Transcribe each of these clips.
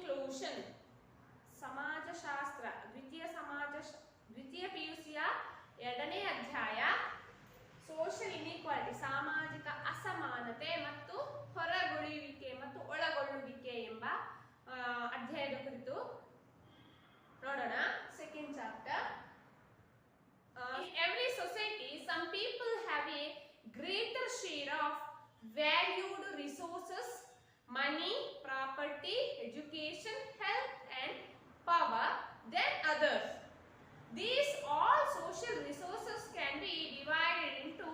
Inclusion ಸಮಾಜಶಾಸ್ತ್ರ ದ್ವಿತೀಯ PUCಯ 2ನೇ ಅಧ್ಯಾಯ ಸೋಷಿಯಲ್ ಇನ್ಇಕ್ವಾಲಿಟಿ ಸಾಮಾಜಿಕ ಅಸಮಾನತೆ ಮತ್ತು ಹೊರಗುಳಿಯುವಿಕೆ ಮತ್ತು ಒಳಗೊಳ್ಳುವಿಕೆ ಎಂಬ ಅಧ್ಯಾಯದ ಕುರಿತು ನೋಡೋಣ. Second chapter. In every society, some people have a greater share of valued resources, money, property, education, health, and power than others. These all social resources can be divided into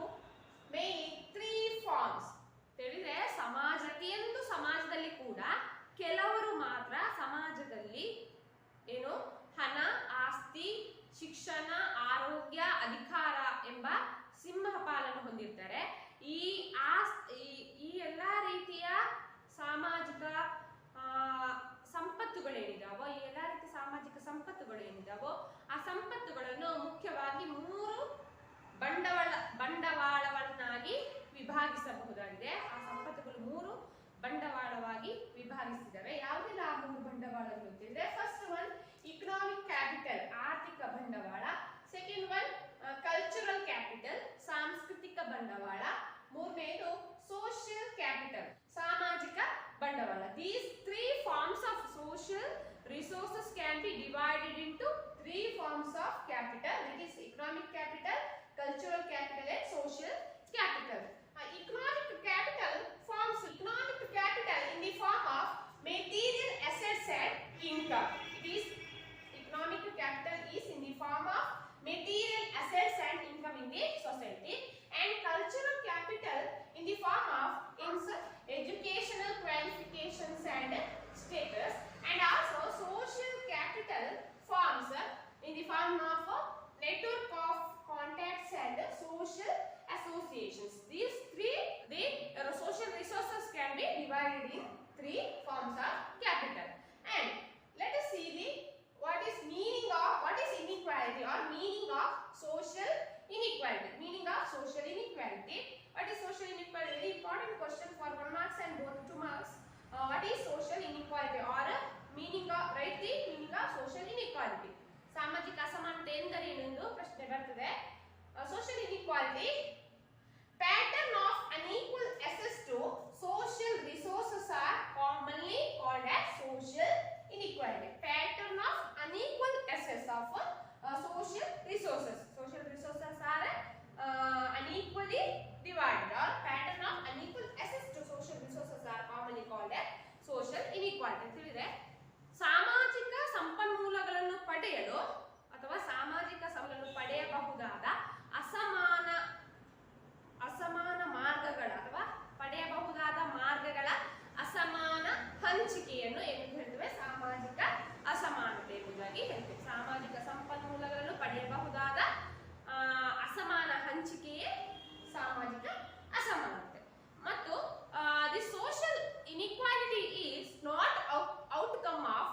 mainly 3 forms. ಹೇಳಿದ್ರೆ ಪ್ರತಿಯೊಂದು ಸಮಾಜದಲ್ಲಿ ಕೂಡ ಕೆಲವರು ಮಾತ್ರ ಸಮಾಜದಲ್ಲಿ ಏನು ಹಣ, ಆಸ್ತಿ, ಶಿಕ್ಷಣ, ಆರೋಗ್ಯ, ಅಧಿಕಾರ ಎಂಬ ಸಿಂಹಪಾಲನ್ನು ಹೊಂದಿರ್ತಾರೆ. ಈ ಎಲ್ಲಾ ರೀತಿಯ ಸಾಮಾಜಿಕ ಸಂಪತ್ತುಗಳೇನಿದಾವೋ ಈ ಎಲ್ಲಾ ರೀತಿಯ ಸಾಮಾಜಿಕ ಸಂಪತ್ತುಗಳೇನಿದಾವೋ ಆ ಸಂಪತ್ತುಗಳನ್ನು ಮುಖ್ಯವಾಗಿ 3 ಬಂಡವಾಳವನ್ನಾಗಿ ವಿಭಾಗಿಸಬಹುದಾಗಿದೆ. ಆ ಸಂಪತ್ತುಗಳು 3 ಬಂಡವಾಳವಾಗಿ ವಿಭಾಗಿಸಿದವೆ. ಯಾವುದೆಲ್ಲ ಆ 3 ಬಂಡವಾಳಗಳು ಅಂತಿದ್ರೆ, ಫಸ್ಟ್ ಒನ್ ಇಕನಾಮಿಕ್ ಕ್ಯಾಪಿಟಲ್ ಆರ್ಥಿಕ ಬಂಡವಾಳ, ಸೆಕೆಂಡ್ ಒನ್ ಕಲ್ಚರಲ್ ಕ್ಯಾಪಿಟಲ್ ಸಾಂಸ್ಕೃತಿಕ ಬಂಡವಾಳ, ಮೂರನೇದು ಸೋಷಿಯಲ್ ಕ್ಯಾಪಿಟಲ್ ಸಾಮಾಜಿಕ ಬಂಡವಾಳ. These 3 forms of social resources can be divided into 3 forms of capital, that is economic capital, cultural capital and social capital. Economic capital forms economic capital in the form of material assets and income. It is economic capital is in the form of material assets and income in the society, and cultural capital in the form of educational qualifications and status, and also social capital forms in the form of network of contacts and social associations. These 3 the social resources can be divided in 3 forms of capital. And let us see what is inequality or meaning of social inequality. Meaning of social inequality. What is social inequality? Very important question for 1 marks and both 2 marks. What is social inequality or meaning of write the meaning of social inequality. ಸಾಮಾಜಿಕ ಅಸಮಾನತೆ ಎಂದರೇನು ಎಂದು ಪ್ರಶ್ನೆ ಬರ್ತದೆ. Social inequality, pattern of unequal access to social resources are commonly called as social inequality. Pattern of unequal access of social resources. Social resources are unequally divided, or pattern of unequal access to social resources are commonly called as social inequality. ಅಂತ ಹೇಳಿದ್ರೆ ಸಾಮಾಜಿಕ ಸಂಪನ್ಮೂಲಗಳನ್ನು ಪಡೆಯಲು ಅಥವಾ ಸಾಮಾಜಿಕ ಸವಲನ್ನು ಪಡೆಯಬಹುದಾದ ಅಸಮಾನ ಮಾರ್ಗಗಳ ಅಥವಾ ಪಡೆಯಬಹುದಾದ ಮಾರ್ಗಗಳ ಅಸಮಾನ ಹಂಚಿಕೆಯನ್ನು ಏನು ಹೇಳ್ತೇವೆ? ಸಾಮಾಜಿಕ ಅಸಮಾನತೆ ಎಂಬುದಾಗಿ ಹೇಳ್ತೇವೆ. ಸಾಮಾಜಿಕ ಸಂಪನ್ಮೂಲಗಳನ್ನು ಪಡೆಯಬಹುದಾದ ಅಸಮಾನ ಹಂಚಿಕೆಯೇ ಸಾಮಾಜಿಕ ಅಸಮಾನತೆ. ಮತ್ತು the social inequality is not outcome of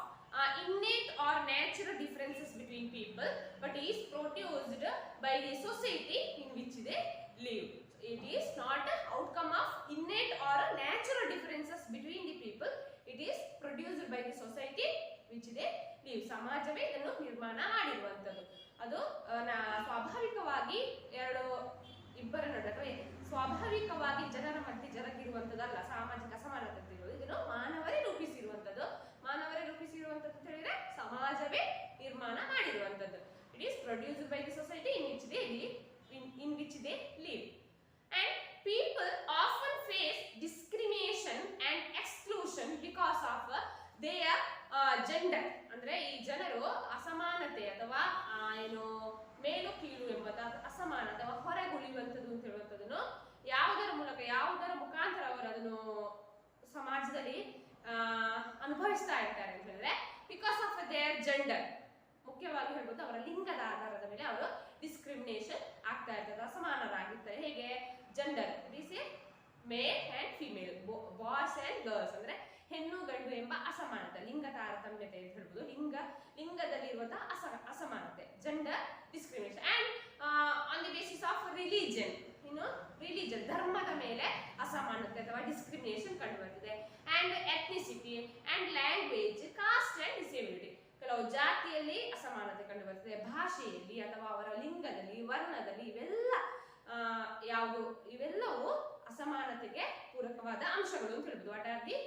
innate or natural differences between people, but is produced by the society in which they live. It is not an outcome of innate or natural differences between the people. It is produced by the society which they live. ಸಮಾಜವೇ ಇದನ್ನು ನಿರ್ಮಾಣ ಮಾಡಿರುವಂತದ್ದು. ಅದು ಸ್ವಾಭಾವಿಕವಾಗಿ ಇಬ್ಬರ ನಡುವೆ ಸ್ವಾಭಾವಿಕವಾಗಿ ಜನರ ಮಧ್ಯೆ ಜರುಗಿರುವಂತದ್ದಲ್ಲ. ಸಾಮಾಜಿಕ ಅಸಮಾನತೆ ಇರುವುದು ಇದನ್ನು ಮಾನವರೇ ರೂಪಿಸಿರುವಂತದ್ದು. ಮಾನವರೇ ರೂಪಿಸಿರುವಂತದ್ದು ಅಂತ ಹೇಳಿದ್ರೆ ಸಮಾಜವೇ ನಿರ್ಮಾಣ ಮಾಡಿರುವಂತದ್ದು. It is produced by the society in which they live. And people often face discrimination and exclusion because of their gender. ಅಂದ್ರೆ ಈ ಜನರು ಅಸಮಾನತೆ ಅಥವಾ ಏನು ಮೇಲು ಕೀಳು ಎಂಬುದು ಅಸಮಾನ ಅಥವಾ ಹೊರಗುಳಿಯುವಂಥದ್ದು ಅಂತ ಹೇಳುವಂಥದ್ದನ್ನು ಯಾವುದರ ಮುಖಾಂತರ ಅವರು ಅದನ್ನು ಸಮಾಜದಲ್ಲಿ ಅನುಭವಿಸ್ತಾ ಇರ್ತಾರೆ ಅಂತ ಹೇಳಿದ್ರೆ ಬಿಕಾಸ್ ಆಫ್ ದೇರ್ ಜೆಂಡರ್. ಮುಖ್ಯವಾಗಿ ಹೇಳ್ಬೋದು ಅವರ ಲಿಂಗದ ಆಧಾರದ ಮೇಲೆ ಅವರು ಡಿಸ್ಕ್ರಿಮಿನೇಷನ್ ಆಗ್ತಾ ಇರ್ತಾರೆ, ಅಸಮಾನರಾಗಿರ್ತಾರೆ. ಹೇಗೆ? Gender this A male and female, boys and girls ಅಂದ್ರೆ ಹೆಣ್ಣು ಗಂಡು ಎಂಬ ಅಸಮಾನತೆ, ಲಿಂಗ ತಾರತಮ್ಯತೆ ಅಂತ ಹೇಳ್ಬೋದು. ಲಿಂಗದಲ್ಲಿರುವಂತಹ ಅಸಮಾನತೆ, gender discrimination. And on the basis of religion, religion ಧರ್ಮದ ಮೇಲೆ ಅಸಮಾನತೆ ಅಥವಾ ಡಿಸ್ಕ್ರಿಮಿನೇಷನ್ ಕಂಡು ಬರ್ತದೆ. And ethnicity and language, caste caste and disability. ಕೆಲವು ಜಾತಿಯಲ್ಲಿ ಅಸಮಾನತೆ ಕಂಡು ಬರ್ತದೆ, ಭಾಷೆಯಲ್ಲಿ ಅಥವಾ ಅವರ ಲಿಂಗದಲ್ಲಿ, ವರ್ಣದಲ್ಲಿ, ಇವೆಲ್ಲವೂ ಅಸಮಾನತೆಗೆ ಪೂರಕವಾದ ಅಂಶಗಳು ಅಂತ ಹೇಳ್ಬೋದು. What are the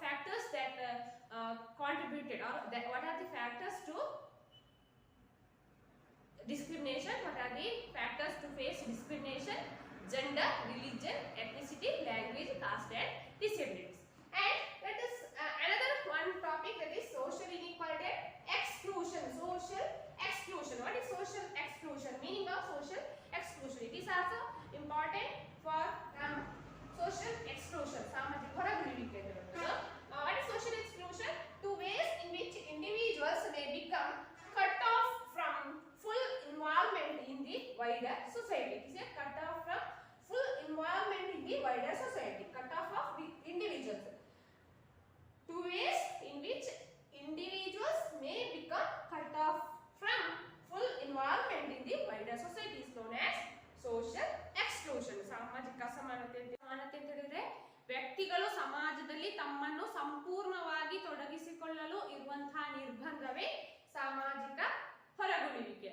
factors that contributed, or what are the factors to discrimination? What are the factors to face discrimination? Gender, religion, ethnicity, language, caste and disabilities. And let us another one topic, that is social inequality and exclusion. Social exclusion. What is social exclusion? Meaning of social exclusion. It is also important for social exclusion. ಸಾಮಾಜಿಕ ಹೊರಗುಳಿಯುವಿಕೆ ಅಂತ ಹೇಳುವುದು. What is social exclusion? Two ways in which individuals may become cut off from full involvement in the wider society. It is a cut off from full involvement in the wider society. Cut off of the individuals. Two ways in which individuals may become cut off from full involvement in the wider society is known as social exclusion. ಸಾಮಾಜಿಕ ಅಸಮಾನತೆ ಅಂತ ಹೇಳಿದ್ರೆ ವ್ಯಕ್ತಿಗಳು ಸಮಾಜದಲ್ಲಿ ತಮ್ಮನ್ನು ಸಂಪೂರ್ಣವಾಗಿ ತೊಡಗಿಸಿಕೊಳ್ಳಲು ಇರುವಂತಹ ನಿರ್ಬಂಧವೇ ಸಾಮಾಜಿಕ ಹೊರಗುಳಿಯುವಿಕೆ.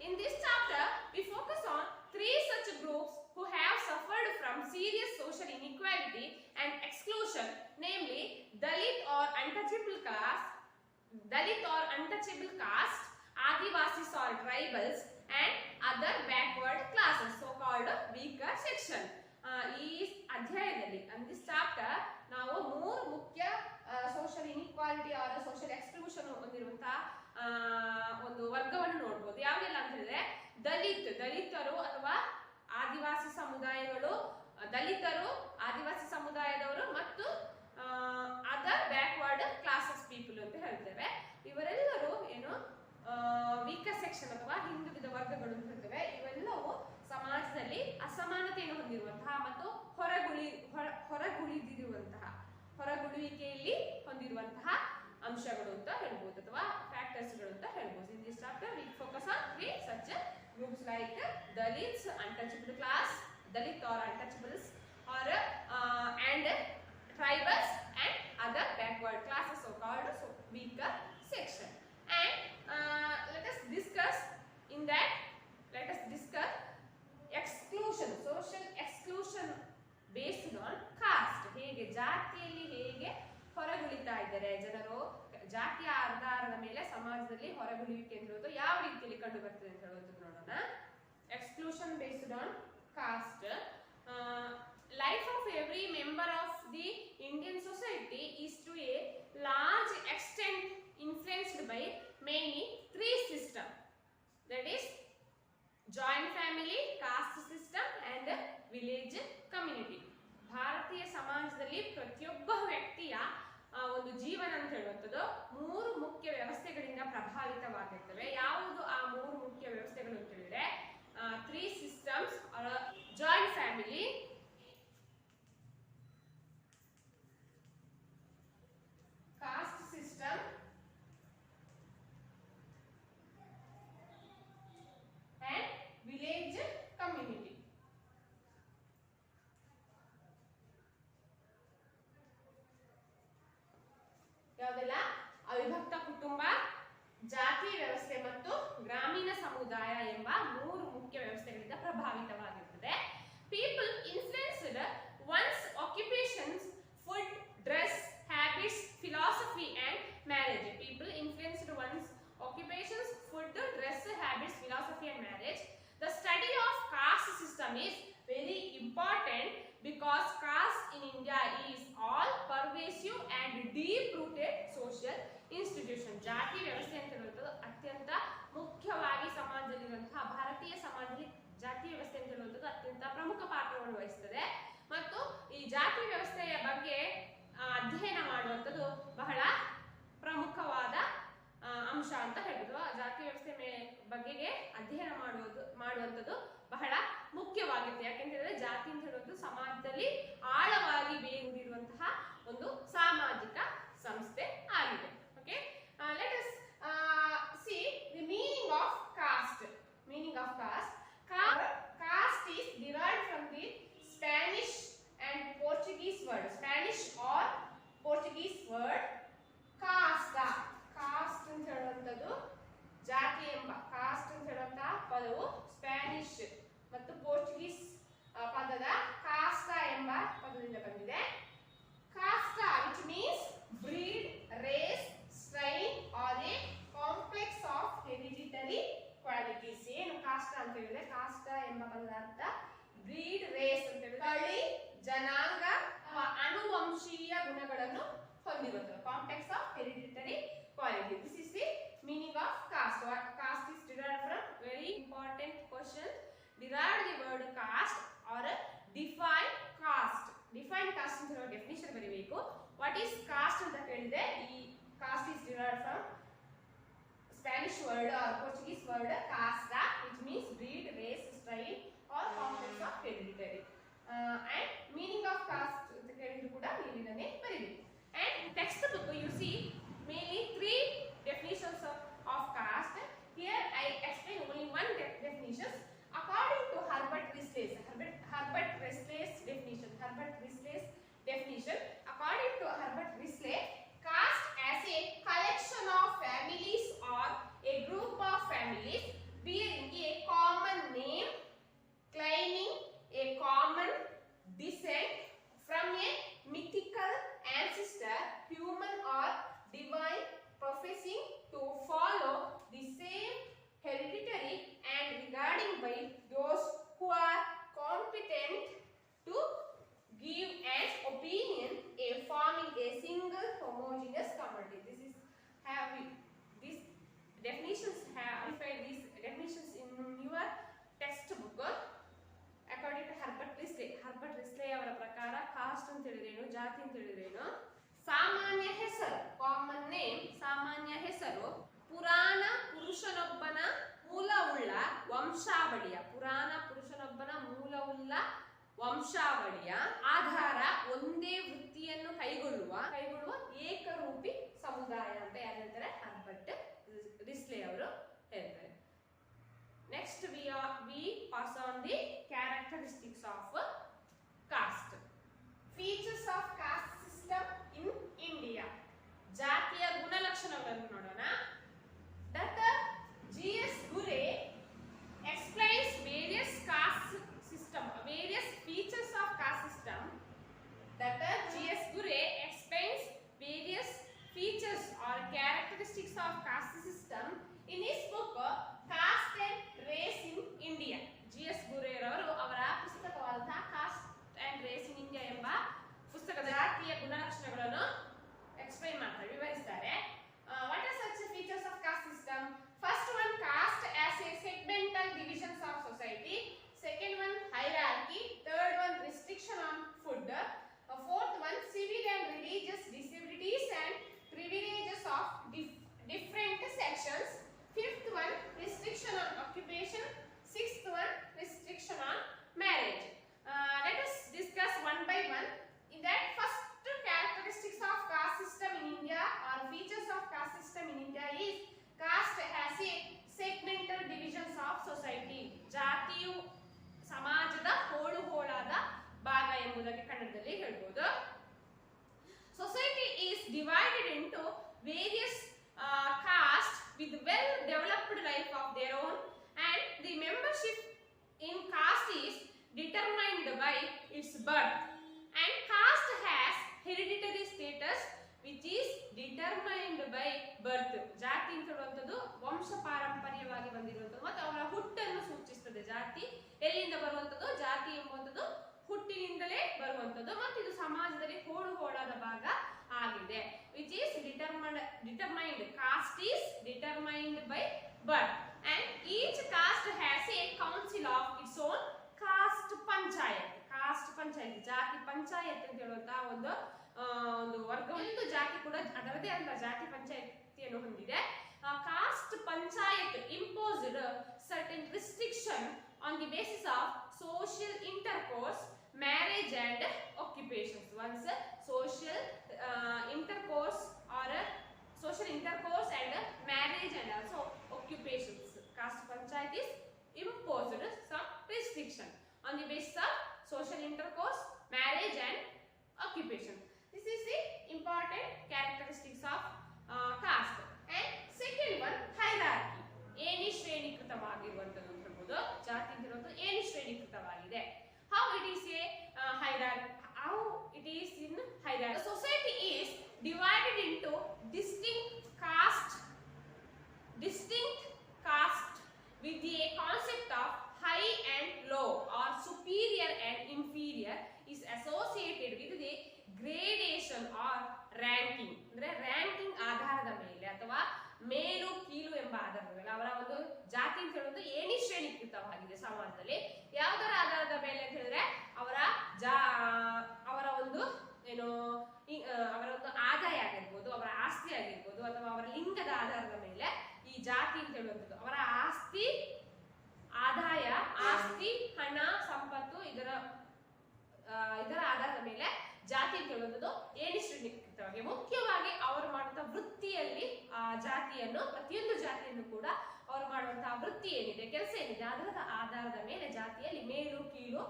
In this chapter, we focus on three such groups who have suffered from serious social inequality and exclusion, namely Dalit or untouchable caste, Adivasis or tribals, and other backward classes, so-called weaker section. ಈ ಅಧ್ಯಾಯದಲ್ಲಿ in this chapter ನಾವು ಮೂರು ಮುಖ್ಯ social inequality or social exclusion ಹೊಂದಿರುವಂತಹ ಒಂದು ವರ್ಗವನ್ನು ನೋಡಬಹುದು. ಯಾವೆಲ್ಲ ಅಂತ ಹೇಳಿದ್ರೆ ದಲಿತರು ಅಥವಾ ಆದಿವಾಸಿ ಸಮುದಾಯಗಳು, ದಲಿತರು, ಆದಿವಾಸಿ ಸಮುದಾಯದವರು ಮತ್ತು ಅದರ್ ಬ್ಯಾಕ್ವರ್ಡ್ ಕ್ಲಾಸಸ್ ಪೀಪಲ್ ಅಂತ ಹೇಳ್ತೇವೆ. ಇವರೆಲ್ಲರೂ ಏನು ವೀಕರ್ ಸೆಕ್ಷನ್ ಅಥವಾ ಹಿಂದುಳಿದ ವರ್ಗಗಳು ಅಂತ ಹೇಳ್ತೇವೆ. ಇವೆಲ್ಲವೂ ಸಮಾಜದಲ್ಲಿ ಅಸಮಾನತೆಯನ್ನು ಹೊಂದಿರುವಂತಹ ಮತ್ತು ಹೊರಗುಳಿಯುವಿಕೆಯಲ್ಲಿ ಹೊಂದಿರುವಂತಹ ಅಂಶಗಳು ಅಂತ ಹೇಳ್ಬೋದು ಅಥವಾ ಫ್ಯಾಕ್ಟರ್ಸ್ಗಳು ಅಂತ ಹೇಳ್ಬೋದು. In this chapter we focus on three such groups like Dalits, untouchable class, Dalit or untouchables, or and tribals and other backward classes, so called weaker section. And let us discuss exclusion, social exclusion based on caste. ಹೇಗೆ ಜಾತಿಯಲ್ಲಿ ಹೇಗೆ ಹೊರಗುಳಿತಾ ಇದ್ದಾರೆ ಜನರು, ಜಾತಿಯ ಆಧಾರದ ಮೇಲೆ ಸಮಾಜದಲ್ಲಿ ಹೊರಗುಳಿಯುವಿಕೆ ಎನ್ನುವುದು ಯಾವ ರೀತಿಯಲ್ಲಿ ಕಂಡು ಬರ್ತದೆ ಅಂತ ಹೇಳೋದು ನೋಡೋಣ. Exclusion based on cost. Life of every member of the Indian society is to a large extent influenced by mainly three systems, that is joint family, caste system and village community. ಭಾರತೀಯ ಸಮಾಜದಲ್ಲಿ ಪ್ರತಿಯೊಬ್ಬ ವ್ಯಕ್ತಿಯ ಒಂದು ಜೀವನ ಅಂತ ಹೇಳುವಂಥದ್ದು ಮೂರು ಮುಖ್ಯ ವ್ಯವಸ್ಥೆಗಳಿಂದ ಪ್ರಭಾವಿತವಾಗಿರ್ತವೆ. ಯಾವುದು ಆ ಮೂರು ಮುಖ್ಯ ವ್ಯವಸ್ಥೆಗಳು ಅಂತ ಹೇಳಿದ್ರೆ three systems, joint family, caste system and village community. ಯಾವುದೆಲ್ಲ? ಅವಿಭಕ್ತ ಕುಟುಂಬ, ಜಾತಿ ವ್ಯವಸ್ಥೆ ಮತ್ತು ಗ್ರಾಮೀಣ ಸಮುದಾಯ ಎಂಬ ಮೂರು ಮುಖ್ಯ ವ್ಯವಸ್ಥೆಗಳಿಂದ ಪ್ರಭಾವಿತವಾಗಿರುತ್ತದೆ. People influenced one's occupations, food, dress, habits, philosophy and marriage. People influenced one's occupations, food, dress, habits, philosophy and marriage. The study of caste system is very important because caste in India is all pervasive and deep rooted social institution. ಜಾತಿ ವ್ಯವಸ್ಥೆ ಅಂತ ಹೇಳುವುದು ಅತ್ಯಂತ ಮುಖ್ಯವಾಗಿ ಸಮಾಜದಲ್ಲಿರುವಂತಹ ಭಾರತೀಯ ಸಮಾಜದಲ್ಲಿ ಜಾತಿ ವ್ಯವಸ್ಥೆ ಅಂತ ಹೇಳುವುದು ಅತ್ಯಂತ ಪ್ರಮುಖ ಪಾತ್ರವನ್ನು ವಹಿಸುತ್ತದೆ ಮತ್ತು ಈ ಜಾತಿ ವ್ಯವಸ್ಥೆಯ ಬಗ್ಗೆ ಅಧ್ಯಯನ ಮಾಡುವಂಥದ್ದು ಬಹಳ ಪ್ರಮುಖವಾದ ಅಂಶ ಅಂತ ಹೇಳ್ಬೋದು. ಜಾತಿ ವ್ಯವಸ್ಥೆ ಬಗೆಗೆ ಅಧ್ಯಯನ ಮಾಡುವಂಥದ್ದು ಬಹಳ ಮುಖ್ಯವಾಗಿರುತ್ತೆ. ಯಾಕೆಂತಂದ್ರೆ ಜಾತಿ ಅಂತ ಹೇಳೋದು ಸಮಾಜದಲ್ಲಿ ಆಳವಾಗಿ ಬೇರೂರಿರುವಂತಹ ಒಂದು ಸಾಮಾಜಿಕ ಸಂಸ್ಥೆ ಆಗಿದೆ. Okay, let us see the meaning of caste. Meaning of caste. Caste is derived from the Spanish and Portuguese word. Spanish or Portuguese word ಹೊಂದಿರುತ್ತದೆ. Complex of hereditary quality. This is the meaning of caste. What caste is derived from? Very important question. Derive the word caste or define caste. Define caste ಅಂತ definition ಬರೀಬೇಕು. What is caste ಅಂತ ಕೇಳಿದ್ರೆ ಈ caste is derived from Spanish word or Portuguese word casta, which means breed, race, strain or complex of hereditary. And meaning of caste ಅಂತ ಕೇಳಿದ್ರು ಕೂಡ ಇಲ್ಲಿನೇ ಬರೀಬೇಕು. And text book you see mainly three definitions of caste. Here I explain only one definition according to Herbert Risley's definition. According to Herbert Risley, caste as a collection of families or a group of families bearing a common name, claiming a common descent from a mythical ancestor, human or divine, professing to follow the same hereditary and regarding by those who are competent to give an opinion a forming a single homogeneous community. These definitions in your textbook. According to Herbert Risley ಅವರ ಪ್ರಕಾರ cost ಅಂತ ಹೇಳಿದ್ರೇನು, ಜಾತಿ ಅಂತ ಹೇಳಿದ್ರೇನು, ಸಾಮಾನ್ಯ ಹೆಸರು, common name, ಸಾಮಾನ್ಯ ಹೆಸರು, ಪುರಾಣ ಪುರುಷನೊಬ್ಬನ ಮೂಲವುಳ್ಳ ವಂಶಾವಳಿಯ, ಪುರಾಣ ಪುರುಷನೊಬ್ಬನ ಮೂಲವುಳ್ಳ ವಂಶಾವಳಿಯ ಆಧಾರ ಒಂದೇ ವೃತ್ತಿಯನ್ನು ಕೈಗೊಳ್ಳುವ ಏಕರೂಪಿ ಸಮುದಾಯ ಅಂತ ಯಾರು ಹೇಳ್ತಾರೆ? ಹರ್ಬರ್ಟ್ ರಿಸ್ಲೆ ಅವರು ಹೇಳ್ತಾರೆ. Next we pass on the characteristics of caste. Features of caste system in India. ಜಾತಿಯ ಗುಣಲಕ್ಷಣಗಳನ್ನು ನೋಡೋಣ. Dr. G.S. Gure explains various features of caste system. Dr. G.S. Gure explains various features or characteristics of caste system in his book Caste and Race in India. G.S. Gure ಅವರು ಅವರ ಪುಸ್ತಕವಾದಂತಹ caste and race in India ಎಂಬ ಪುಸ್ತಕದ ಜಾತಿಯ ಗುಣಲಕ್ಷಣಗಳನ್ನು explain ಮಾಡ್ತಾರೆ, ವಿವರಿಸ್ತಾರೆ. What are such features of caste system? First one, caste as a segmental divisions of society. Second one, hierarchy. Third one, restriction on food. Fourth one, civil and religious disabilities and privileges of different sections. Fifth one, restriction on occupation. Sixth one, restriction on marriage. Let us discuss one by one. In that, first characteristics of caste system in India or features of caste system in India is caste has a segmental divisions of society. ಜಾತಿಯು ಸಮಾಜದ ಹೋಳಾದ ಭಾಗ ಎಂಬುದಕ್ಕೆ ಕನ್ನಡದಲ್ಲಿ ಹೇಳ್ಬೋದು. Society is divided into various castes with well developed life of their own, and the membership in caste is determined by its birth, and caste has hereditary status which is determined by birth. ಜಾತಿ ಅಂತ ಹೇಳುವಂಥದ್ದು ವಂಶ ಪಾರಂಪರ್ಯವಾಗಿ ಬಂದಿರುವಂಥದ್ದು ಮತ್ತು ಅವರ ಹುಟ್ಟನ್ನು ಸೂಚಿಸುತ್ತದೆ. ಜಾತಿ ಎಲ್ಲಿಂದ ಬರುವಂಥದ್ದು? ಜಾತಿ ಎಂಬುವಂಥದ್ದು ಹುಟ್ಟಿನಿಂದಲೇ ಬರುವಂಥದ್ದು ಮತ್ತು ಇದು ಸಮಾಜದಲ್ಲಿ ಹೋಳಾದ ಭಾಗ ಆಗಿದೆ. which is determined. Caste is determined by birth, and each caste has a council of its own. caste panchayat ಜಾತಿ ಪಂಚಾಯತ್ ಅಂತ ಹೇಳುವಂತಹ ಒಂದು ವರ್ಗ, ಒಂದು ಜಾತಿ ಕೂಡ ಅದರದೇ ಆದ ಜಾತಿ ಪಂಚಾಯತಿಯನ್ನು ಹೊಂದಿದೆ. caste panchayat imposed certain restriction on the basis of social intercourse, marriage and occupations. Once social intercourse and marriage and also occupations, caste panchayat is imposed some restriction on the basis of social intercourse, marriage and occupation. This is the important characteristics of caste. And second one, hierarchy. ಏನಿ ಶ್ರೇಣೀಕೃತವಾಗಿರುವಂತದ್ದು ಅಂತ ಹೇಳ್ಬೋದು. ಜಾತಿ ಅಂತ ಹೇಳೋದು ಏನಿ ಶ್ರೇಣೀಕೃತವಾಗಿದೆ. How it is in hierarchy? The society is divided into distinct caste with the concept of high and low or superior and inferior is associated with the gradation or ranking. ಜಾತಿ ಅಂತ ಹೇಳೋದು ಏಣಿ ಶ್ರೇಣೀಕೃತವಾಗಿದೆ ಸಮಾಜದಲ್ಲಿ. ಯಾವುದರ ಆಧಾರದ ಮೇಲೆ ಅಂತ ಹೇಳಿದ್ರೆ ಅವರ ಒಂದು ಏನು ಅವರ ಒಂದು ಆದಾಯ ಆಗಿರ್ಬೋದು, ಅವರ ಆಸ್ತಿ ಆಗಿರ್ಬೋದು, ಅಥವಾ ಅವರ ಲಿಂಗದ ಆಧಾರದ ಮೇಲೆ ಈ ಜಾತಿ ಅಂತ ಹೇಳುವಂಥದ್ದು ಅವರ ಆಸ್ತಿ, ಆದಾಯ, ಆಸ್ತಿ, ಹಣ, ಸಂಪತ್ತು ಇದರ ಆಧಾರದ ಮೇಲೆ ಜಾತಿ ಅಂತ ಹೇಳುವಂಥದ್ದು ಏಣಿ ಶ್ರೇಣೀಕೃತವಾಗಿ. ಮುಖ್ಯವಾಗಿ ಅವರು ಮಾಡುವಂತಹ ವೃತ್ತಿಯಲ್ಲಿ ಆ ಜಾತಿಯನ್ನು, ಪ್ರತಿಯೊಂದು ಜಾತಿಯನ್ನು ಕೂಡ ಅವರು ಮಾಡುವಂತಹ ವೃತ್ತಿ ಏನಿದೆ, ಕೆಲಸ ಏನಿದೆ ಅದರ ಆಧಾರದ ಮೇಲೆ ಜಾತಿಯಲ್ಲಿ ಮೇಲು ಕೀಳು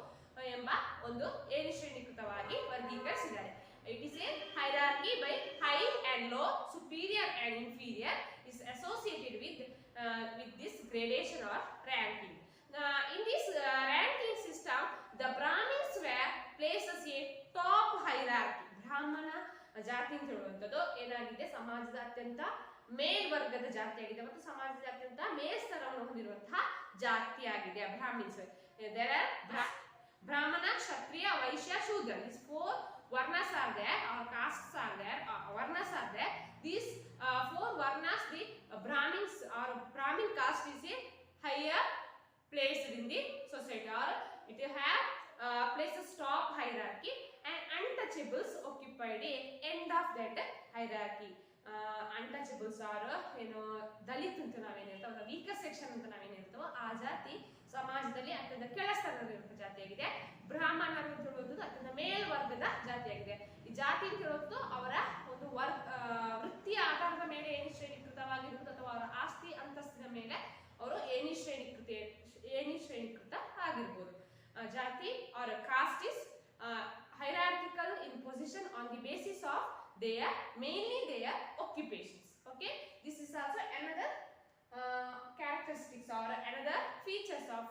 ಎಂಬ ಒಂದು ಏಣಿ ಶ್ರೇಣೀಕೃತವಾಗಿ ವರ್ಗೀಕರಿಸಿದ್ದಾರೆ. It is a hierarchy by high and low, superior and inferior is associated with this gradation or ranking. In this ranking system, the Brahmins were placed as a top hierarchy. ಬ್ರಾಹ್ಮಣ ಜಾತಿ ಅಂತ ಹೇಳುವಂಥದ್ದು ಏನಾಗಿದೆ, ಸಮಾಜದ ಅತ್ಯಂತ ಮೇಲ್ವರ್ಗದ ಜಾತಿಯಾಗಿದೆ ಮತ್ತು ಸಮಾಜದ ಅತ್ಯಂತ ಮೇಲ್ಸ್ತರವನ್ನು ಹೊಂದಿರುವಂತಹ ಜಾತಿಯಾಗಿದೆ ಬ್ರಾಹ್ಮಿನ್ಸ್. ಬ್ರಾಹ್ಮಣ, ಕ್ಷತ್ರಿಯ, ವೈಶ್ಯ, ಶೂದ್ರ. These four varnas are there, or castes are there, varnas are there. These four varnas, the Brahmins or Brahmin caste is a higher placed in the society, or it have places top hierarchy, and untouchables occupied a end of that hierarchy. Untouchables are ದಲಿತ ಅಂತ ನಾವೇನಿರ್ತಾವ, weaker section ಅಂತ ನಾವೇನಿರ್ತಾವೋ ಆ ಜಾತಿ ಸಮಾಜದಲ್ಲಿ ಅತ್ಯಂತ ಕೆಳ ಸ್ಥಾನದಲ್ಲಿರುವ ಜಾತಿಯಾಗಿದೆ. ಬ್ರಾಹ್ಮಣರು ಅಂತ ಹೇಳುವುದು ಅತ್ಯಂತ ಮೇಲ್ವರ್ಗದ ಜಾತಿಯಾಗಿದೆ. ಈ ಜಾತಿ ಅಂತ ಹೇಳೋದು ಅವರ ಒಂದು ವೃತ್ತಿಯ ಆಧಾರದ ಮೇಲೆ ಏಣಿ ಶ್ರೇಣೀಕೃತವಾಗಿರುವುದು ಅಥವಾ ಅವರ ಆಸ್ತಿ ಅಂತಸ್ತಿನ ಮೇಲೆ ಅವರು ಏಣಿ ಶ್ರೇಣೀಕೃತ ಆಗಿರ್ಬೋದು. ಜಾತಿ or caste is hierarchical in position on the basis of mainly their occupations. Okay, this is also another characteristics or another features of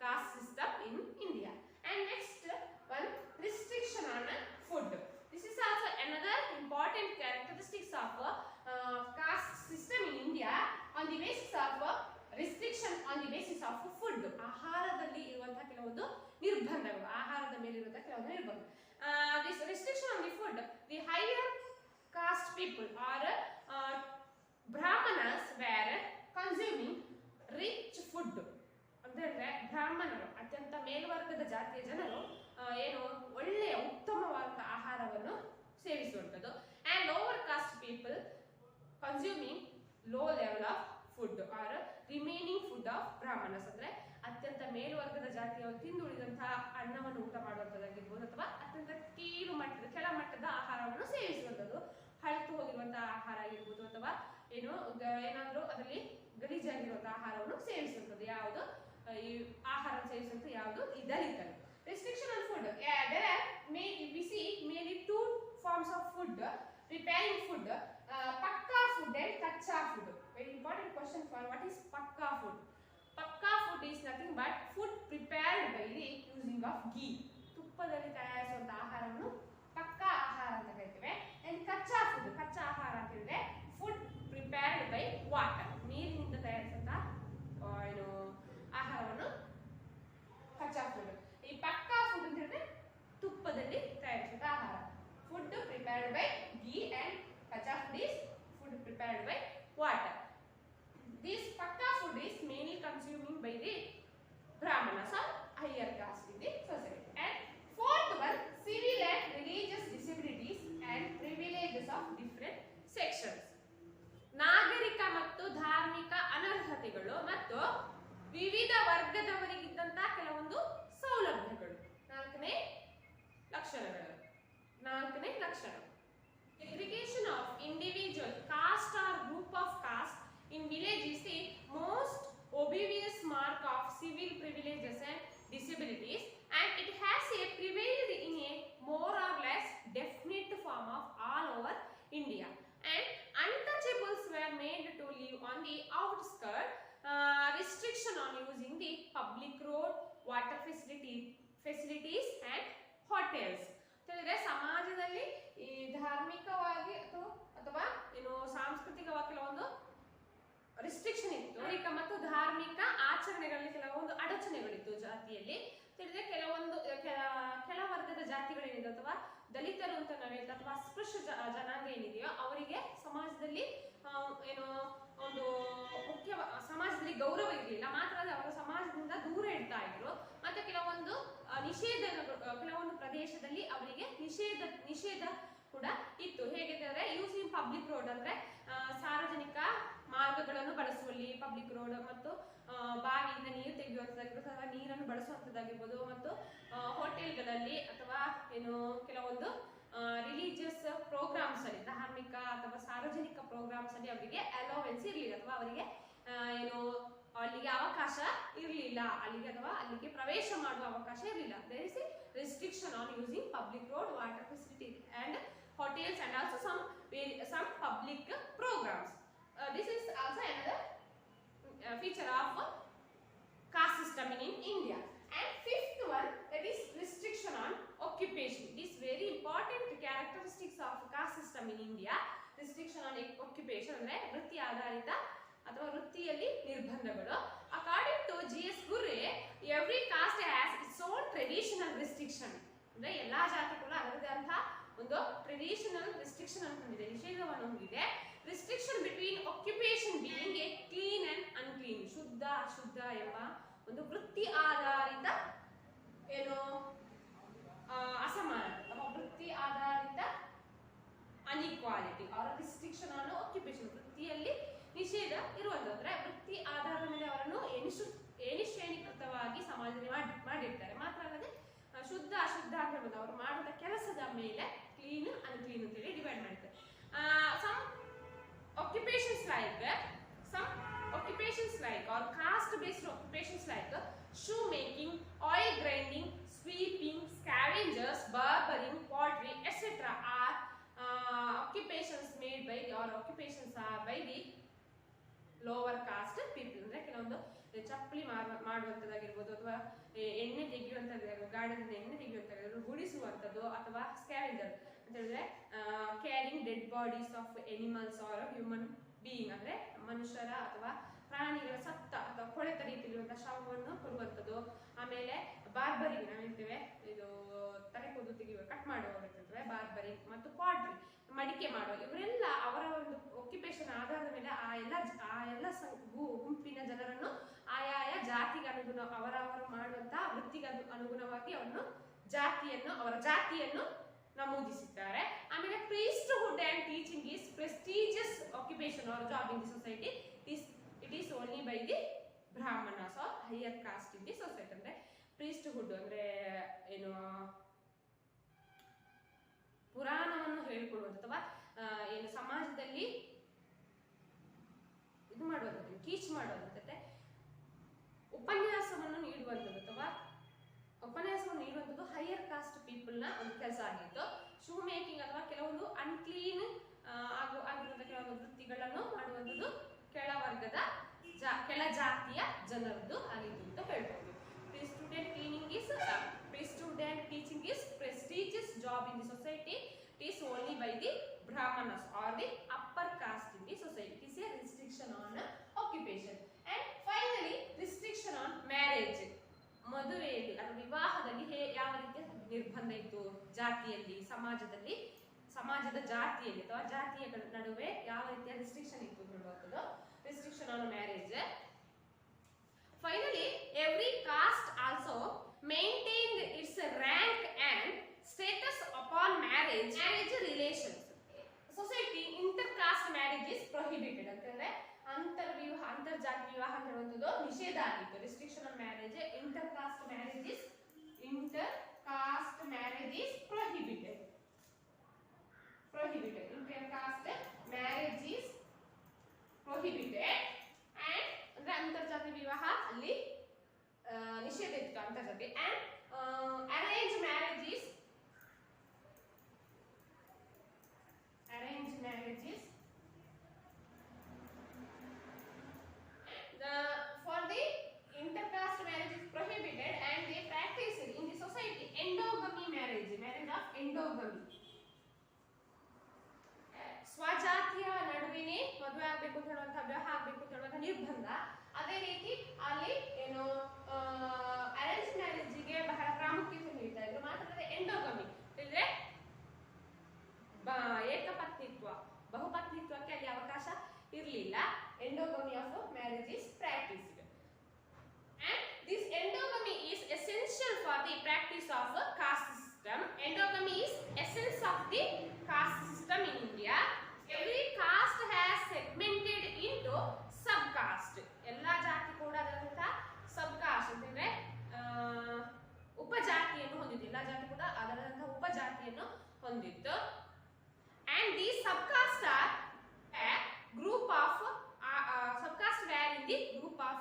caste system in India. And next one, restriction on food. This is also another important characteristics of caste system in India on the basis of restriction on the basis of food. ಆಹಾರದಲ್ಲಿ ಇರುವಂತಹ ಕೆಲವೊಂದು ನಿರ್ಬಂಧಗಳು, ಆಹಾರದ ಮೇಲೆ ಇರುವಂತಹ ಕೆಲವೊಂದು ನಿರ್ಬಂಧ. This restriction on the food, the higher caste people or Brahmanas were consuming rich food. ಅಂದ್ರೆ ಬ್ರಾಹ್ಮಣರು, ಅತ್ಯಂತ ಮೇಲ್ವರ್ಗದ ಜಾತಿಯ ಜನರು ಒಳ್ಳೆಯ ಉತ್ತಮವಾದ ಆಹಾರವನ್ನು ಸೇವಿಸುವಂಥದ್ದು. and lower caste people consuming low level of food or remaining food of Brahmanas. ಅಂದ್ರೆ ಅತ್ಯಂತ ಮೇಲ್ವರ್ಗದ ಜಾತಿಯವರು ತಿಂದುಳಿದಂತಹ ಅನ್ನವನ್ನು ಊಟ ಮಾಡುವಂಥದ್ದಾಗಿರ್ಬೋದು, ಅಥವಾ ಅತ್ಯಂತ ಕೀಳು ಮಟ್ಟದ ಕೆಳ ಮಟ್ಟದ ಆಹಾರವನ್ನು ಸೇವಿಸುವಂಥದ್ದು, ಹಳತು ಹೋಗಿರುವಂತಹ ಆಹಾರ ಆಗಿರ್ಬೋದು, ಅಥವಾ ಏನಾದರೂ ಅದರಲ್ಲಿ ಗಲೀಜಾಗಿರುವಂತಹ ಆಹಾರವನ್ನು ಸೇವಿಸುವಂಥದ್ದು ಯಾವುದು, ಈ ಆಹಾರ ಸೇವಿಸುವಂಥ ಯಾವುದು, ಈ ದಲಿತರು. Restriction on food. There are we see mainly two forms of food, preparing food, pakka food and kacha food. Very important question for what is pakka food. Pakka food is nothing but food prepared by the using of ghee. ತುಪ್ಪದಲ್ಲಿ ತಯಾರಿಸುವಂತಹ ಆಹಾರವನ್ನು ಪಕ್ಕಾ ಆಹಾರ ಅಂತ ಕರಿತೇವೆ. and kacha food, ಕಚ್ಚಾ ಆಹಾರ ಅಂತ ಹೇಳಿದ್ರೆ food prepared by water, ನೀರಿನಿಂದ ತಯಾರಿಸಿದಂತಹ ಆಹಾರವನ್ನು ಕಚ್ಚಾ ಫುಡ್. ಈ ಪಕ್ಕಾ ಫುಡ್ ಅಂತ ಹೇಳಿದ್ರೆ ತುಪ್ಪದಲ್ಲಿ ತಯಾರಿಸಿದ ಆಹಾರ. Food prepared by ghee and kacha food is food prepared by water. This pakka food is mainly consuming by the Brahmanas or higher caste in the society. And fourth one, civil and religious disabilities and privileges of different sections. ನಾಗರಿಕ ಮತ್ತು ಧಾರ್ಮಿಕ ಅನರ್ಹತೆಗಳು ಮತ್ತು ವಿವಿಧ ವರ್ಗದವರಿಗಿದ್ದಂತಹ ಕೆಲವೊಂದು ಸೌಲಭ್ಯಗಳು. ನಾಲ್ಕನೇ ಲಕ್ಷಣ segregation of individual caste or group of caste in village is the most obvious mark of civil privileges and disabilities, and it has prevailed in a more or less definite form of all over India. And untouchables were made to live on the outskirts. Restriction on using the public road, water facilities and hotels. ಹೇಳಿದ್ರೆ ಸಮಾಜದಲ್ಲಿ ಈ ಧಾರ್ಮಿಕವಾಗಿ ಅಥವಾ ಸಾಂಸ್ಕೃತಿಕವಾಗಿ ಕೆಲವೊಂದು restriction ಇತ್ತು, ಮತ್ತು ಧಾರ್ಮಿಕ ಆಚರಣೆಗಳಲ್ಲಿ ಕೆಲವೊಂದು ಅಡಚಣೆಗಳಿತ್ತು ಜಾತಿಯಲ್ಲಿ. ತಿಳಿದ್ರೆ ಕೆಲವೊಂದು ಕೆಳ ವರ್ಗದ ಜಾತಿಗಳೇನಿದೆ ಅಥವಾ ದಲಿತರು ಅಂತ ನಾವು ಹೇಳ್ತಾ ಅಥವಾ ಅಸ್ಪೃಶ್ಯ ಜನಾಂಗ ಏನಿದೆಯೋ ಅವರಿಗೆ ಸಮಾಜದಲ್ಲಿ ಒಂದು ಮುಖ್ಯ ಸಮಾಜದಲ್ಲಿ ಗೌರವ ಸಮಾಜದಿಂದ ದೂರ ಇಡ್ತಾ ಇದ್ರು. ಮತ್ತೆ ಕೆಲವೊಂದು ಕೆಲವೊಂದು ಪ್ರದೇಶದಲ್ಲಿ ಅವರಿಗೆ ನಿಷೇಧ ಕೂಡ ಇತ್ತು. ಹೇಗಿದ್ರೆ ಯೂಸಿಂಗ್ ಪಬ್ಲಿಕ್ ರೋಡ್ ಅಂದ್ರೆ ಸಾರ್ವಜನಿಕ ಮಾರ್ಗಗಳನ್ನು ಬಳಸುವಲ್ಲಿ, ಪಬ್ಲಿಕ್ ರೋಡ್ ಮತ್ತು ಬಾವಿಯಿಂದ ನೀರು ತೆಗೆಯುವಂಥದ್ದಾಗಿರ್ಬೋದು ಅಥವಾ ನೀರನ್ನು ಬಳಸುವಂಥದ್ದಾಗಿರ್ಬೋದು, ಮತ್ತು ಹೋಟೆಲ್ಗಳಲ್ಲಿ ಅಥವಾ ಏನು ಕೆಲವೊಂದು ರಿಲಿಜಿಯಸ್ ಪ್ರೋಗ್ರಾಮ್ಸ್ ಅಲ್ಲಿ, ಧಾರ್ಮಿಕ ಅಥವಾ ಸಾರ್ವಜನಿಕ ಪ್ರೋಗ್ರಾಮ್ಸ್ ಅಲ್ಲಿ ಅವರಿಗೆ ಅಲೋವೆನ್ಸ್ ಇರಲಿಲ್ಲ ಅಥವಾ ಅವರಿಗೆ ಏನು ಅಲ್ಲಿಗೆ ಅವಕಾಶ ಇರಲಿಲ್ಲ, ಅಲ್ಲಿಗೆ ಪ್ರವೇಶ ಮಾಡುವ ಅವಕಾಶ ಇರಲಿಲ್ಲ. There is a restriction on using public road, water facility and hotels and also some public programs. This is also another feature of caste system in India. And fifth one, that is restriction on occupation. It is very important characteristics of caste system in India. Restriction on occupation ಅಂದ್ರೆ ವೃತ್ತಿ ಆಧಾರಿತ ಅಥವಾ ವೃತ್ತಿಯಲ್ಲಿ ನಿರ್ಬಂಧಗಳು. According to G.S. Gurre, every caste has its own traditional restriction. ಅಂದ್ರೆ ಎಲ್ಲಾ ಜಾತಿಗಳು ಅದರದೇ ಅಂತ ಒಂದು ಟ್ರೆಡಿಷನಲ್ ರೆಸ್ಟ್ರಿಕ್ಷನ್ ಅಂತ ಹೊಂದಿದೆ, ನಿಷೇಧವನ್ನು ಹೊಂದಿದೆ. Restriction between occupation being A clean and unclean, ಶುದ್ಧ ಅಶುದ್ಧ ಎಂಬ ಒಂದು ವೃತ್ತಿ ಆಧಾರಿತ ಏನು ಅಸಮಾನತೆ ಅಥವಾ ವೃತ್ತಿ ಆಧಾರಿತ ಅನ್ಇಕ್ವಾಲಿಟಿ ಆರ್ ರಿಸ್ಟ್ರಿಕ್ಷನ್ ಆನ್ ಆಕ್ಯುಪೇಷನ್, ವೃತ್ತಿಯಲ್ಲಿ ನಿಷೇಧ ಇರುವಂತದ್ದು. ಅಂದ್ರೆ ವೃತ್ತಿ ಆಧಾರದ ಮೇಲೆ ಅವರನ್ನು ಶ್ರೇಣೀಕೃತವಾಗಿ ಸಮಾಜದಲ್ಲಿ ಮಾಡಿರ್ತಾರೆ. ಮಾತ್ರ ಅಲ್ಲದೆ ಶುದ್ಧ ಅಶುದ್ಧ ಅಂತ ಹೇಳ್ಬೋದು, ಅವರು ಮಾಡುವ ಕೆಲಸದ ಮೇಲೆ ಕ್ಲೀನ್ ಅನ್ಕ್ಲೀನ್ ಅಂತೇಳಿ ಡಿವೈಡ್ ಮಾಡ್ತಾರೆ. some occupations like or caste based occupations like shoemaking, oil grinding, sweeping, scavengers, barbering, pottery, etc. are occupations made by or occupations are by the lower caste people. ಅಂದ್ರೆ ಕೆಲವೊಂದು ಚಪ್ಪಲಿ ಮಾಡುವಂಥದ್ದಾಗಿರ್ಬೋದು ಅಥವಾ ಎಣ್ಣೆ ತೆಗೆಯುವಂಥದ್ದು, ಗಾಡಿಯಿಂದ ಎಣ್ಣೆ ತೆಗೆಯುವಂಥದ್ದು, ಗುಡಿಸುವಂಥದ್ದು, ಅಥವಾ scavenger ಅಂತ ಹೇಳಿದ್ರೆ carrying dead bodies of animals or human being, ಅಂದ್ರೆ ಮನುಷ್ಯರ ಅಥವಾ ಪ್ರಾಣಿಗಳ ಸತ್ತ ಅಥವಾ ಕೊಳೆತ ರೀತಿಯಲ್ಲಿರುವಂತಹ ಶವವನ್ನು ಕೊಡುವಂಥದ್ದು. ಆಮೇಲೆ ಬಾರ್ಬರಿಂಗ್ ನಾವು ಹೇಳ್ತೇವೆ, ಇದು ತಲೆ ಕೂದಲು ತೆಗೆಯುವ ಕಟ್ ಮಾಡುವ ಬಾರ್ಬರಿಂಗ್, ಮತ್ತು ಪಾಟ್ರಿ ಮಡಿಕೆ ಮಾಡುವ, ಇವರೆಲ್ಲ ಅವರ ಒಂದು ಆಕ್ಯುಪೇಷನ್ ಆಧಾರದ ಮೇಲೆ ಆ ಎಲ್ಲ ಗುಂಪಿನ ಜನರನ್ನು ಆಯಾಯ ಜಾತಿಗೆ ಅವರವರು ಮಾಡುವಂತಹ ವೃತ್ತಿಗೆ ಅನುಗುಣವಾಗಿ ಅವರ ಜಾತಿಯನ್ನು ನಮೂದಿಸುತ್ತಾರೆ. ಆಮೇಲೆ priesthood and teaching is prestigious occupation or job in the society. It is only by the brahmanas or higher caste in the society. ಅಂದ್ರೆ priesthood ಅಂದ್ರೆ ಏನು ಪುರಾಣವನ್ನು ಹೇಳಿಕೊಡುವುದು ಅಥವಾ ಏನು ಸಮಾಜದಲ್ಲಿ ಇದು ಮಾಡುವಂಥದ್ದು, ಟೀಚ್ ಮಾಡುವಂಥದ್ದು, ಉಪನ್ಯಾಸವನ್ನು ನೀಡುವಂಥದ್ದು ಹೈಯರ್ ಕಾಸ್ಟ್ ಪೀಪಲ್ ನ ಒಂದು ಕೆಲಸ ಆಗಿತ್ತು. ಶೂ ಮೇಕಿಂಗ್ ಅಥವಾ ಕೆಲವೊಂದು ಅನ್ಕ್ಲೀನ್ ಆಗಿರುವಂತಹ ಕೆಲವೊಂದು ವೃತ್ತಿಗಳನ್ನು ಮಾಡುವಂಥದ್ದು ಕೆಳ ಜಾತಿಯ ಜನರದ್ದು ಆಗಿತ್ತು ಅಂತ ಹೇಳ್ಬೋದು. Pre-student teaching is prestigious job in the society. It is only by the brahmanas or the upper caste in the society. It is a restriction on occupation. And finally, restriction on marriage. ಮದುವೆಯಲ್ಲಿ ಅಥವಾ ವಿವಾಹದಲ್ಲಿ ಯಾವ ರೀತಿಯ ನಿರ್ಬಂಧ ಇತ್ತು ಜಾತಿಯಲ್ಲಿ, ಸಮಾಜದ ಜಾತಿಯಲ್ಲಿ ಅಥವಾ ಜಾತಿಯ ನಡುವೆ ಯಾವ ರೀತಿಯ ರಿಸ್ಟ್ರಿಕ್ಷನ್ ಇತ್ತು ಹೇಳುವಂಥದ್ದು. Restriction on marriage. Finally, every caste also maintained its rank and status upon marriage relations. Society intercaste marriage is prohibited ಅಂತಂದ್ರೆ ಅಂತರ್ಜಾತಿ ವಿವಾಹ ಹೇಳುವಂಥದ್ದು ನಿಷೇಧ ಆಗಿತ್ತು. Restriction on marriage. Intercaste marriage is prohibited. Intercaste marriage is prohibited. And ಅಂದ್ರೆ ಅಂತರ್ಜಾತಿ ವಿವಾಹ ಅಲ್ಲಿ ನಿಷೇಧ ಇತ್ತು ಅಂತರ್ಜಾತಿ. And arranged marriage is for the intercaste marriage is prohibited and they practice in the society endogamy marriage of endogamy. ಸ್ವಜಾತಿಯ ನಡುವಿನೇ ಮದುವೆ ಆಗ್ಬೇಕು ಅಂತ ಹೇಳುವಂತಹ ವಿವಾಹ ಆಗ್ಬೇಕು ಅಂತ ಹೇಳುವಂತಹ ನಿರ್ಬಂಧ. ಅದೇ ರೀತಿ ಅಲ್ಲಿ ಏನು ಅರೇಂಜ್ ಮ್ಯಾರೇಜ್ಗೆ ಬಹಳ ಪ್ರಾಮುಖ್ಯತೆ ನೀಡ್ತಾ ಇದ್ರು. ಮಾತ್ರ ಎಂಡೋಗಮಿ ಅಂದ್ರೆ ಏಕಪತ್ನಿತ್ವ, ಬಹುಪತ್ನಿತ್ವಕ್ಕೆ ಅಲ್ಲಿ ಅವಕಾಶ ಇರಲಿಲ್ಲ. Endogamy of marriage is practised. And This endogamy is essential for the practice of a caste system. Endogamy is essence of the caste system in India. Every caste has segmented into subcaste. ಎಲ್ಲಾ ಜಾತಿ ಕೂಡ ಅದರಂತ subcaste ಅಂತಂದ್ರೆ ಉಪಜಾತಿಯನ್ನು ಹೊಂದಿತ್ತು. ಎಲ್ಲಾ ಜಾತಿ ಕೂಡ ಅದರಂತ ಉಪಜಾತಿಯನ್ನು ಹೊಂದಿತ್ತು. And these subcasts are a group of subcasts were in the group of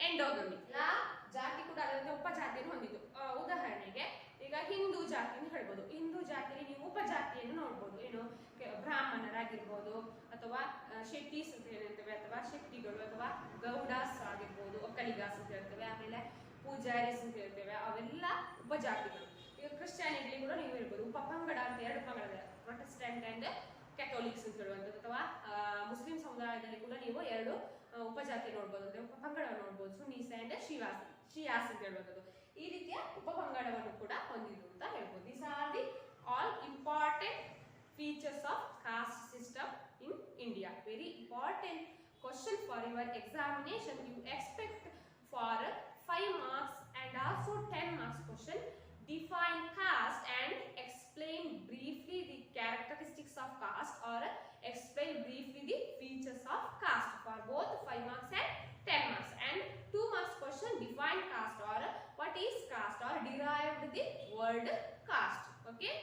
endogamy. ಎಲ್ಲಾ ಜಾತಿ ಕೂಡ ಅದರಂತ ಉಪಜಾತಿಯನ್ನು ಹೊಂದಿತ್ತು. ಉದಾಹರಣೆಗೆ ಈಗ ಹಿಂದೂ ಜಾತಿಯನ್ನು ಹೇಳ್ಬೋದು. ಹಿಂದೂ ಜಾತಿಯಲ್ಲಿ ನೀವು ಉಪಜಾತಿಯನ್ನು ನೋಡ್ಬೋದು. ಏನು ಬ್ರಾಹ್ಮಣರಾಗಿರ್ಬೋದು ಅಥವಾ ಶೆಟ್ಟೀಸ್ ಅಂತ ಹೇಳ್ತೇವೆ, ಅಥವಾ ಶೆಟ್ಟಿಗಳು, ಅಥವಾ ಗೌಡಾಸ್ ಆಗಿರ್ಬೋದು, ಒಕ್ಕಲಿಗಾಸ್ ಅಂತ ಹೇಳ್ತೇವೆ, ಆಮೇಲೆ ಪೂಜಾರೀಸ್ ಅಂತ ಹೇಳ್ತೇವೆ. ಅವೆಲ್ಲ ಉಪಜಾತಿಗಳು. ಈಗ ಕ್ರಿಶ್ಚಿಯಾನಿಟಿ ಕೂಡ ನೀವು ಹೇಳ್ಬೋದು. ಉಪಪಂಗಡ ಅಂತ ಎರಡು ಪಂಗಡ, ಪ್ರೊಟೆಸ್ಟೆಂಟ್ ಅಂಡ್ ಕ್ಯಾಥೋಲಿಕ್ಸ್ ಅಂತ ಹೇಳುವಂಥದ್ದು. ಅಥವಾ ಮುಸ್ಲಿಂ ಸಮುದಾಯದಲ್ಲಿ ಕೂಡ ನೀವು ಎರಡು ಉಪಜಾತಿ ನೋಡ್ಬೋದು, ಅಂದ್ರೆ ಉಪಪಂಗಡ ನೋಡ್ಬೋದು. ಸುನ್ನೀಸ್ ಅಂಡ್ ಶಿಯಾಸ್ ಅಂತ ಹೇಳುವಂಥದ್ದು. ಈ ರೀತಿಯ ಉಪಪಂಗಡವನ್ನು ಕೂಡ ಹೊಂದಿದ್ದು ಅಂತ ಹೇಳ್ಬೋದು. These are the all important features of caste system in India. Very important question for your examination. You expect for 5 marks and also 10 marks question. Define caste and explain briefly the characteristics of caste, or explain briefly the features of caste, for both 5 marks and 10 marks. And 2 marks question, define caste, or what is caste, or derived the word caste. Okay.